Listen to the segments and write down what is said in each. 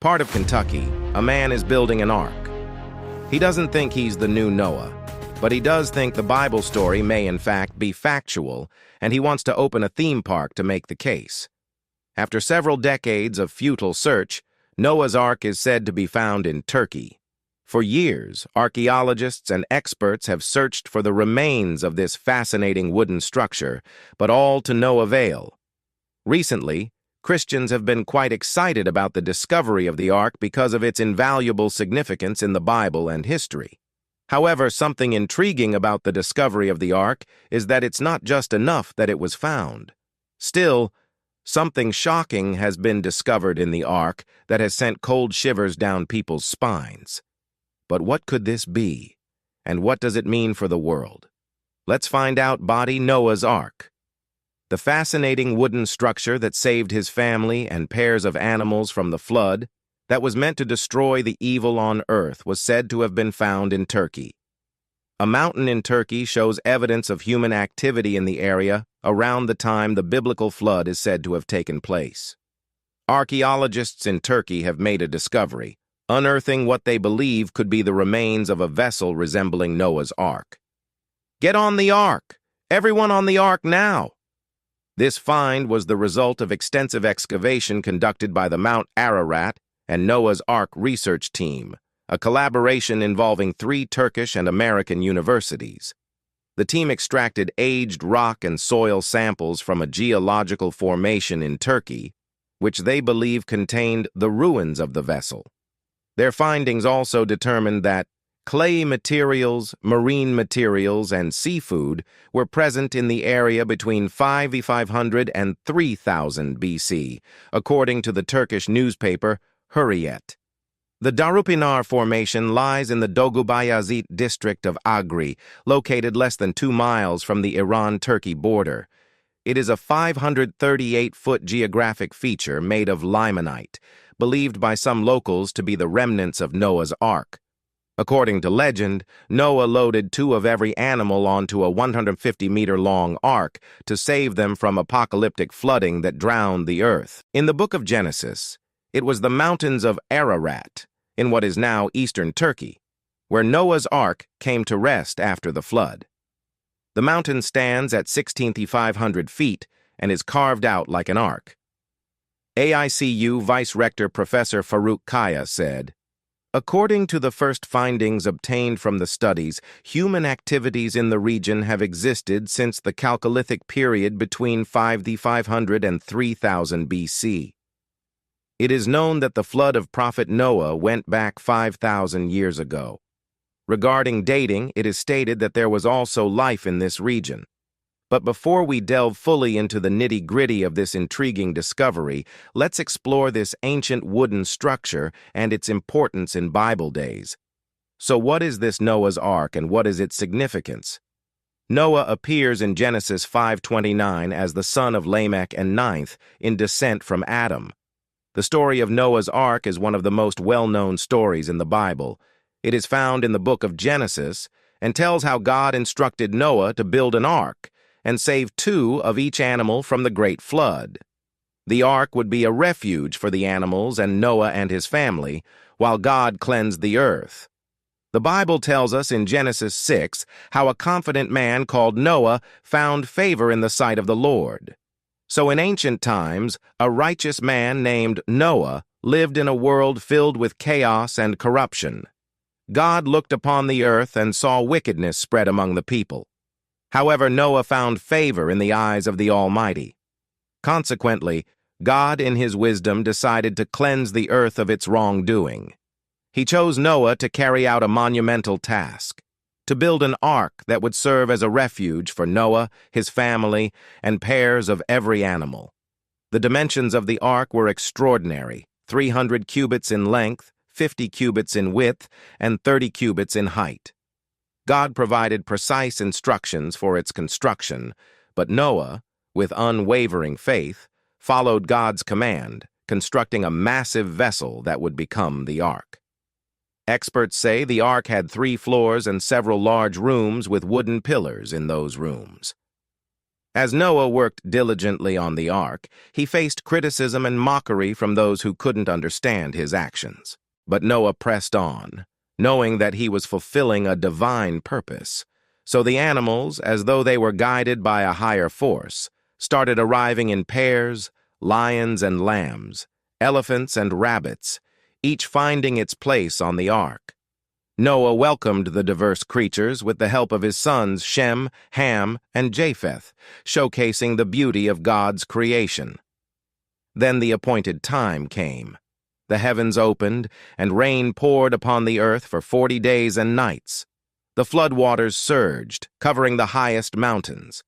Part of Kentucky, a man is building an ark. He doesn't think he's the new Noah, but he does think the Bible story may in fact be factual, and he wants to open a theme park to make the case. After several decades of futile search, Noah's Ark is said to be found in Turkey. For years, archaeologists and experts have searched for the remains of this fascinating wooden structure, but all to no avail. Recently, Christians have been quite excited about the discovery of the Ark because of its invaluable significance in the Bible and history. However, something intriguing about the discovery of the Ark is that it's not just enough that it was found. Still, something shocking has been discovered in the Ark that has sent cold shivers down people's spines. But what could this be? And what does it mean for the world? Let's find out. Noah's Ark. The fascinating wooden structure that saved his family and pairs of animals from the flood, that was meant to destroy the evil on earth, was said to have been found in Turkey. A mountain in Turkey shows evidence of human activity in the area around the time the biblical flood is said to have taken place. Archaeologists in Turkey have made a discovery, unearthing what they believe could be the remains of a vessel resembling Noah's Ark. Get on the Ark! Everyone on the Ark now! This find was the result of extensive excavation conducted by the Mount Ararat and Noah's Ark research team, a collaboration involving 3 Turkish and American universities. The team extracted aged rock and soil samples from a geological formation in Turkey, which they believe contained the ruins of the vessel. Their findings also determined that clay materials, marine materials, and seafood were present in the area between 5,500 and 3,000 BC, according to the Turkish newspaper Hürriyet. The Darupinar Formation lies in the Doğubayazıt district of Agri, located less than 2 miles from the Iran-Turkey border. It is a 538-foot geographic feature made of limonite, believed by some locals to be the remnants of Noah's Ark. According to legend, Noah loaded 2 of every animal onto a 150-meter-long ark to save them from apocalyptic flooding that drowned the earth. In the book of Genesis, it was the mountains of Ararat, in what is now eastern Turkey, where Noah's Ark came to rest after the flood. The mountain stands at 16,500 feet and is carved out like an ark. AICU Vice Rector Professor Faruk Kaya said, "According to the first findings obtained from the studies, human activities in the region have existed since the Chalcolithic period between 5,500 and 3,000 BC. It is known that the flood of Prophet Noah went back 5,000 years ago. Regarding dating, it is stated that there was also life in this region. But before we delve fully into the nitty-gritty of this intriguing discovery, let's explore this ancient wooden structure and its importance in Bible days. So what is this Noah's Ark and what is its significance? Noah appears in Genesis 5:29 as the son of Lamech and ninth in descent from Adam. The story of Noah's Ark is one of the most well-known stories in the Bible. It is found in the book of Genesis and tells how God instructed Noah to build an ark and save 2 of each animal from the great flood. The ark would be a refuge for the animals and Noah and his family, while God cleansed the earth. The Bible tells us in Genesis 6 how a confident man called Noah found favor in the sight of the Lord. So in ancient times, a righteous man named Noah lived in a world filled with chaos and corruption. God looked upon the earth and saw wickedness spread among the people. However, Noah found favor in the eyes of the Almighty. Consequently, God in his wisdom decided to cleanse the earth of its wrongdoing. He chose Noah to carry out a monumental task, to build an ark that would serve as a refuge for Noah, his family, and pairs of every animal. The dimensions of the ark were extraordinary, 300 cubits in length, 50 cubits in width, and 30 cubits in height. God provided precise instructions for its construction, but Noah, with unwavering faith, followed God's command, constructing a massive vessel that would become the ark. Experts say the ark had 3 floors and several large rooms with wooden pillars in those rooms. As Noah worked diligently on the ark, he faced criticism and mockery from those who couldn't understand his actions. But Noah pressed on, knowing that he was fulfilling a divine purpose. So the animals, as though they were guided by a higher force, started arriving in pairs, lions and lambs, elephants and rabbits, each finding its place on the ark. Noah welcomed the diverse creatures with the help of his sons Shem, Ham, and Japheth, showcasing the beauty of God's creation. Then the appointed time came. The heavens opened, and rain poured upon the earth for 40 days and nights. The floodwaters surged, covering the highest mountains.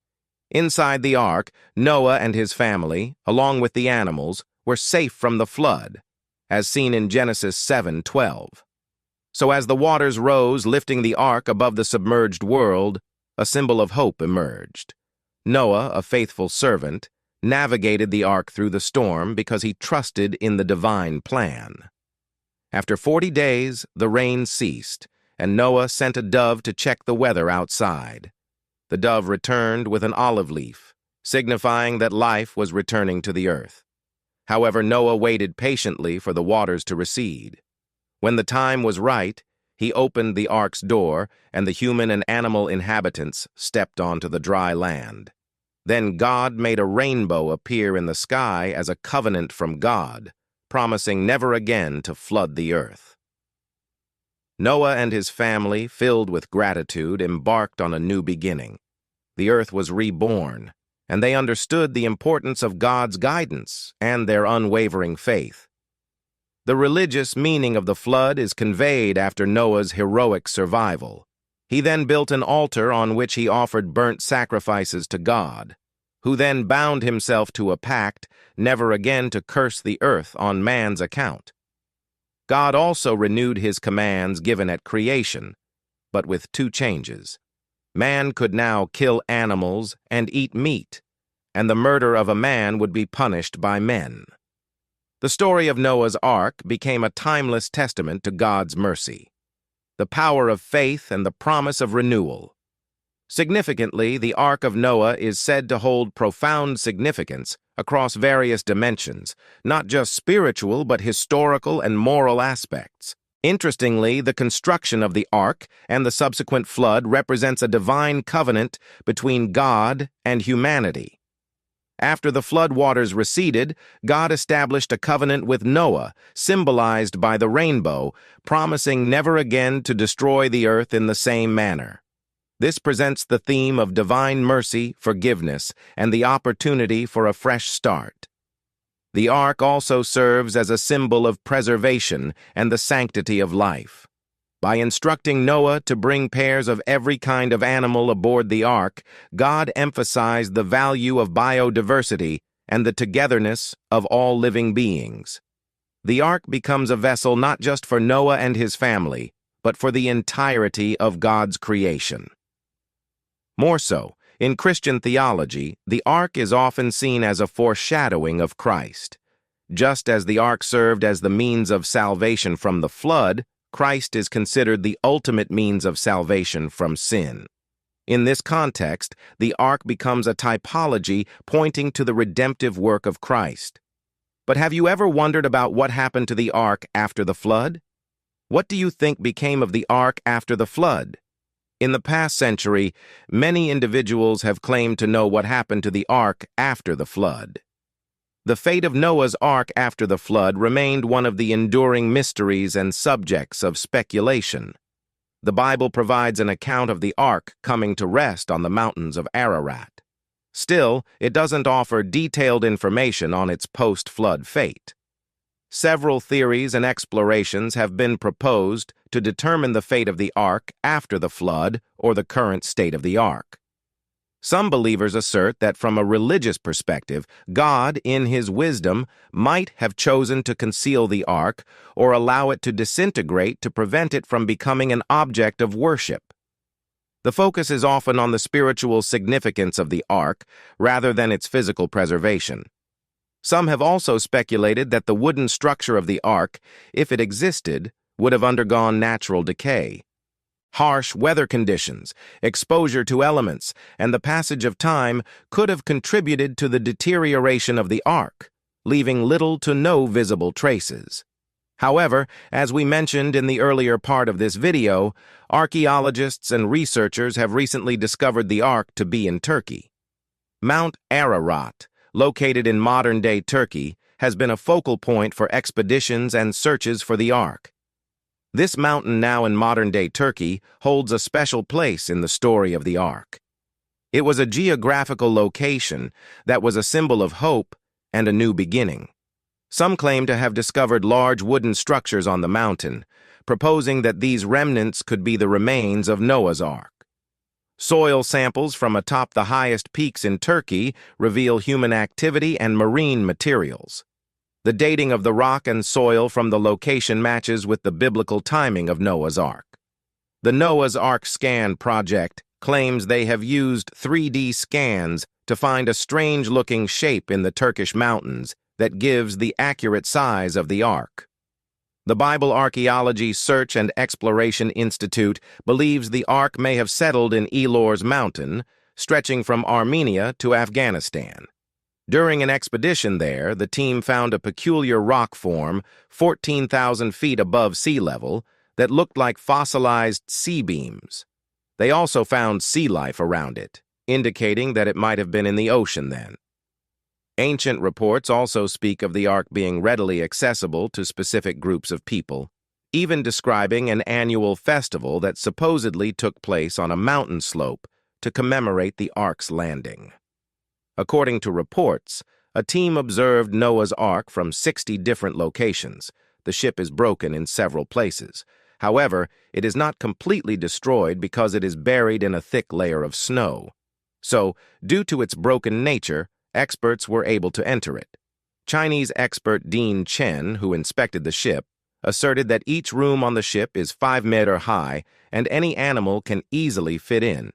Inside the ark, Noah and his family, along with the animals, were safe from the flood, as seen in Genesis 7:12. So as the waters rose, lifting the ark above the submerged world, a symbol of hope emerged. Noah, a faithful servant, navigated the ark through the storm because he trusted in the divine plan. After 40 days, the rain ceased, and Noah sent a dove to check the weather outside. The dove returned with an olive leaf, signifying that life was returning to the earth. However, Noah waited patiently for the waters to recede. When the time was right, he opened the ark's door, and the human and animal inhabitants stepped onto the dry land. Then God made a rainbow appear in the sky as a covenant from God, promising never again to flood the earth. Noah and his family, filled with gratitude, embarked on a new beginning. The earth was reborn, and they understood the importance of God's guidance and their unwavering faith. The religious meaning of the flood is conveyed after Noah's heroic survival. He then built an altar on which he offered burnt sacrifices to God, who then bound himself to a pact never again to curse the earth on man's account. God also renewed his commands given at creation, but with two changes. Man could now kill animals and eat meat, and the murder of a man would be punished by men. The story of Noah's Ark became a timeless testament to God's mercy, the power of faith and the promise of renewal. Significantly, the Ark of Noah is said to hold profound significance across various dimensions, not just spiritual but historical and moral aspects. Interestingly, the construction of the Ark and the subsequent flood represents a divine covenant between God and humanity. After the flood waters receded, God established a covenant with Noah, symbolized by the rainbow, promising never again to destroy the earth in the same manner. This presents the theme of divine mercy, forgiveness, and the opportunity for a fresh start. The ark also serves as a symbol of preservation and the sanctity of life. By instructing Noah to bring pairs of every kind of animal aboard the ark, God emphasized the value of biodiversity and the togetherness of all living beings. The ark becomes a vessel not just for Noah and his family, but for the entirety of God's creation. More so, in Christian theology, the ark is often seen as a foreshadowing of Christ. Just as the ark served as the means of salvation from the flood, Christ is considered the ultimate means of salvation from sin. In this context, the ark becomes a typology pointing to the redemptive work of Christ. But have you ever wondered about what happened to the ark after the flood? What do you think became of the ark after the flood? In the past century, many individuals have claimed to know what happened to the ark after the flood. The fate of Noah's Ark after the flood remained one of the enduring mysteries and subjects of speculation. The Bible provides an account of the ark coming to rest on the mountains of Ararat. Still, it doesn't offer detailed information on its post-flood fate. Several theories and explorations have been proposed to determine the fate of the ark after the flood or the current state of the ark. Some believers assert that from a religious perspective, God, in his wisdom, might have chosen to conceal the ark or allow it to disintegrate to prevent it from becoming an object of worship. The focus is often on the spiritual significance of the ark rather than its physical preservation. Some have also speculated that the wooden structure of the ark, if it existed, would have undergone natural decay. Harsh weather conditions, exposure to elements, and the passage of time could have contributed to the deterioration of the Ark, leaving little to no visible traces. However, as we mentioned in the earlier part of this video, archaeologists and researchers have recently discovered the Ark to be in Turkey. Mount Ararat, located in modern-day Turkey, has been a focal point for expeditions and searches for the Ark. This mountain, now in modern-day Turkey, holds a special place in the story of the Ark. It was a geographical location that was a symbol of hope and a new beginning. Some claim to have discovered large wooden structures on the mountain, proposing that these remnants could be the remains of Noah's Ark. Soil samples from atop the highest peaks in Turkey reveal human activity and marine materials. The dating of the rock and soil from the location matches with the biblical timing of Noah's Ark. The Noah's Ark Scan Project claims they have used 3D scans to find a strange-looking shape in the Turkish mountains that gives the accurate size of the Ark. The Bible Archaeology Search and Exploration Institute believes the Ark may have settled in Elor's Mountain, stretching from Armenia to Afghanistan. During an expedition there, the team found a peculiar rock form 14,000 feet above sea level that looked like fossilized sea beams. They also found sea life around it, indicating that it might have been in the ocean then. Ancient reports also speak of the Ark being readily accessible to specific groups of people, even describing an annual festival that supposedly took place on a mountain slope to commemorate the Ark's landing. According to reports, a team observed Noah's Ark from 60 different locations. The ship is broken in several places. However, it is not completely destroyed because it is buried in a thick layer of snow. So, due to its broken nature, experts were able to enter it. Chinese expert Dean Chen, who inspected the ship, asserted that each room on the ship is 5 meters high and any animal can easily fit in.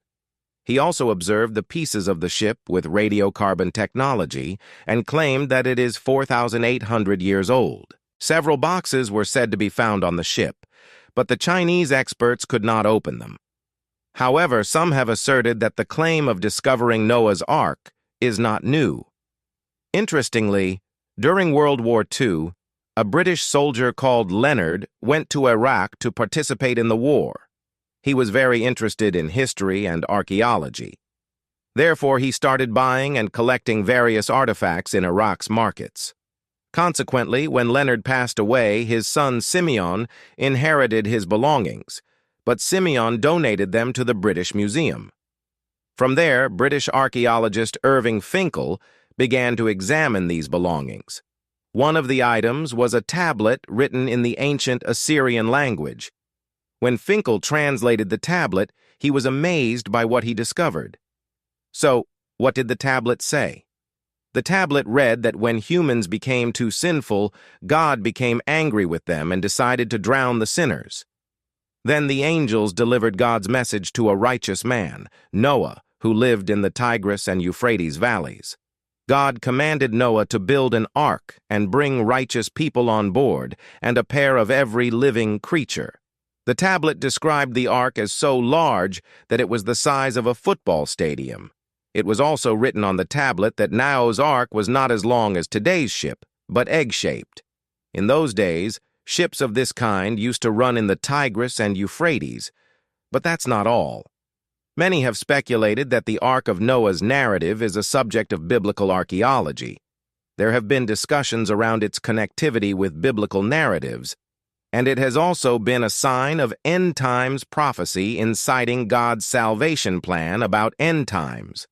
He also observed the pieces of the ship with radiocarbon technology and claimed that it is 4,800 years old. Several boxes were said to be found on the ship, but the Chinese experts could not open them. However, some have asserted that the claim of discovering Noah's Ark is not new. Interestingly, during World War II, a British soldier called Leonard went to Iraq to participate in the war. He was very interested in history and archaeology. Therefore, he started buying and collecting various artifacts in Iraq's markets. Consequently, when Leonard passed away, his son Simeon inherited his belongings, but Simeon donated them to the British Museum. From there, British archaeologist Irving Finkel began to examine these belongings. One of the items was a tablet written in the ancient Assyrian language. When Finkel translated the tablet, he was amazed by what he discovered. So, what did the tablet say? The tablet read that when humans became too sinful, God became angry with them and decided to drown the sinners. Then the angels delivered God's message to a righteous man, Noah, who lived in the Tigris and Euphrates valleys. God commanded Noah to build an ark and bring righteous people on board and a pair of every living creature. The tablet described the ark as so large that it was the size of a football stadium. It was also written on the tablet that Noah's Ark was not as long as today's ship, but egg-shaped. In those days, ships of this kind used to run in the Tigris and Euphrates, but that's not all. Many have speculated that the Ark of Noah's narrative is a subject of biblical archaeology. There have been discussions around its connectivity with biblical narratives, and it has also been a sign of end times prophecy inciting God's salvation plan about end times.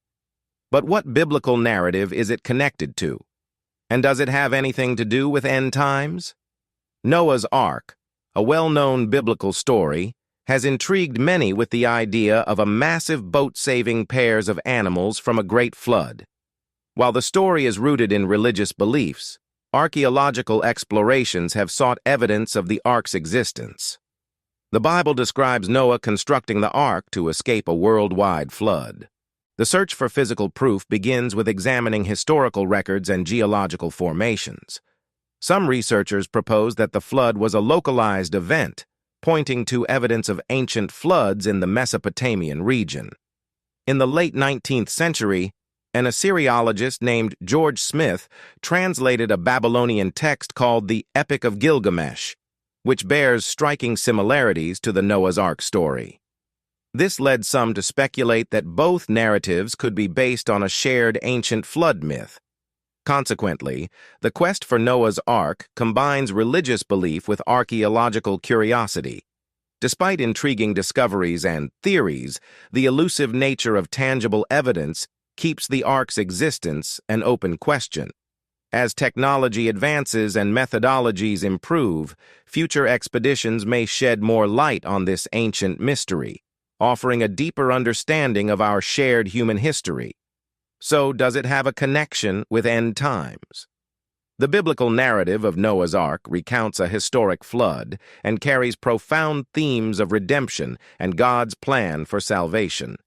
But what biblical narrative is it connected to? And does it have anything to do with end times? Noah's Ark, a well-known biblical story, has intrigued many with the idea of a massive boat saving pairs of animals from a great flood. While the story is rooted in religious beliefs, archaeological explorations have sought evidence of the ark's existence. The Bible describes Noah constructing the ark to escape a worldwide flood. The search for physical proof begins with examining historical records and geological formations. Some researchers propose that the flood was a localized event, pointing to evidence of ancient floods in the Mesopotamian region. In the late 19th century, an Assyriologist named George Smith translated a Babylonian text called the Epic of Gilgamesh, which bears striking similarities to the Noah's Ark story. This led some to speculate that both narratives could be based on a shared ancient flood myth. Consequently, the quest for Noah's Ark combines religious belief with archaeological curiosity. Despite intriguing discoveries and theories, the elusive nature of tangible evidence keeps the Ark's existence an open question. As technology advances and methodologies improve, future expeditions may shed more light on this ancient mystery, offering a deeper understanding of our shared human history. So, does it have a connection with end times? The biblical narrative of Noah's Ark recounts a historic flood and carries profound themes of redemption and God's plan for salvation.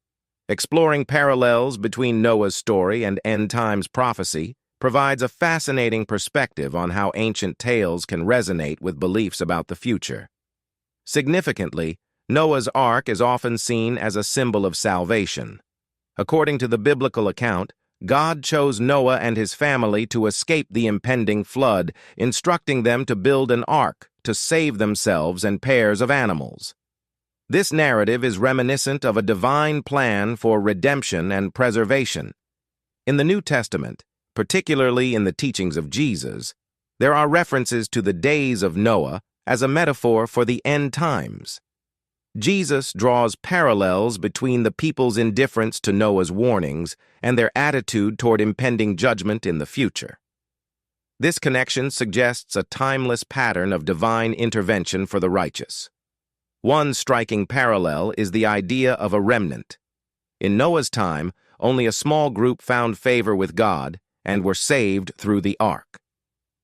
Exploring parallels between Noah's story and end times prophecy provides a fascinating perspective on how ancient tales can resonate with beliefs about the future. Significantly, Noah's Ark is often seen as a symbol of salvation. According to the biblical account, God chose Noah and his family to escape the impending flood, instructing them to build an ark to save themselves and pairs of animals. This narrative is reminiscent of a divine plan for redemption and preservation. In the New Testament, particularly in the teachings of Jesus, there are references to the days of Noah as a metaphor for the end times. Jesus draws parallels between the people's indifference to Noah's warnings and their attitude toward impending judgment in the future. This connection suggests a timeless pattern of divine intervention for the righteous. One striking parallel is the idea of a remnant. In Noah's time, only a small group found favor with God and were saved through the ark.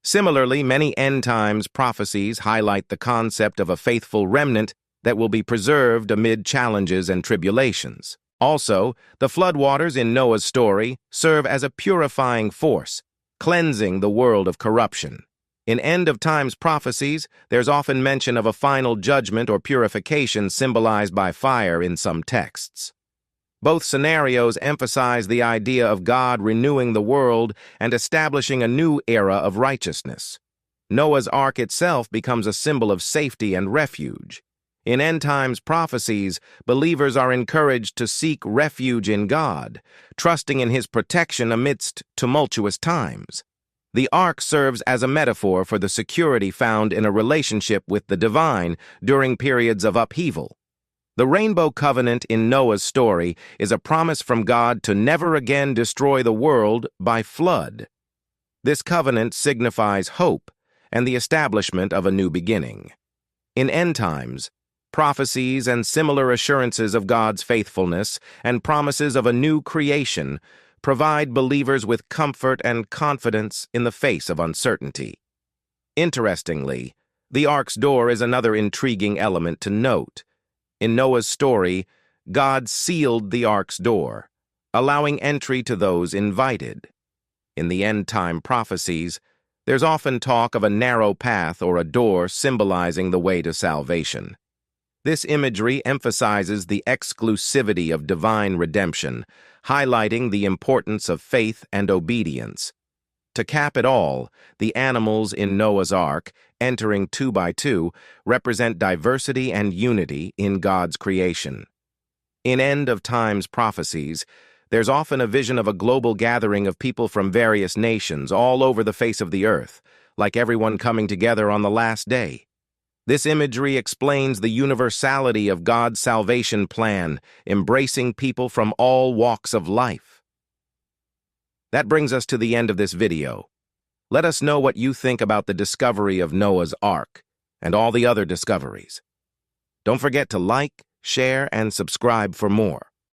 Similarly, many end times prophecies highlight the concept of a faithful remnant that will be preserved amid challenges and tribulations. Also, the floodwaters in Noah's story serve as a purifying force, cleansing the world of corruption. In end-of-times prophecies, there's often mention of a final judgment or purification symbolized by fire in some texts. Both scenarios emphasize the idea of God renewing the world and establishing a new era of righteousness. Noah's Ark itself becomes a symbol of safety and refuge. In end-times prophecies, believers are encouraged to seek refuge in God, trusting in His protection amidst tumultuous times. The ark serves as a metaphor for the security found in a relationship with the divine during periods of upheaval. The rainbow covenant in Noah's story is a promise from God to never again destroy the world by flood. This covenant signifies hope and the establishment of a new beginning. In end times, prophecies and similar assurances of God's faithfulness and promises of a new creation provide believers with comfort and confidence in the face of uncertainty. Interestingly, the ark's door is another intriguing element to note. In Noah's story, God sealed the ark's door, allowing entry to those invited. In the end-time prophecies, there's often talk of a narrow path or a door symbolizing the way to salvation. This imagery emphasizes the exclusivity of divine redemption, highlighting the importance of faith and obedience. To cap it all, the animals in Noah's Ark, entering 2 by 2, represent diversity and unity in God's creation. In end-of-times prophecies, there's often a vision of a global gathering of people from various nations all over the face of the earth, like everyone coming together on the last day. This imagery explains the universality of God's salvation plan, embracing people from all walks of life. That brings us to the end of this video. Let us know what you think about the discovery of Noah's Ark and all the other discoveries. Don't forget to like, share, and subscribe for more.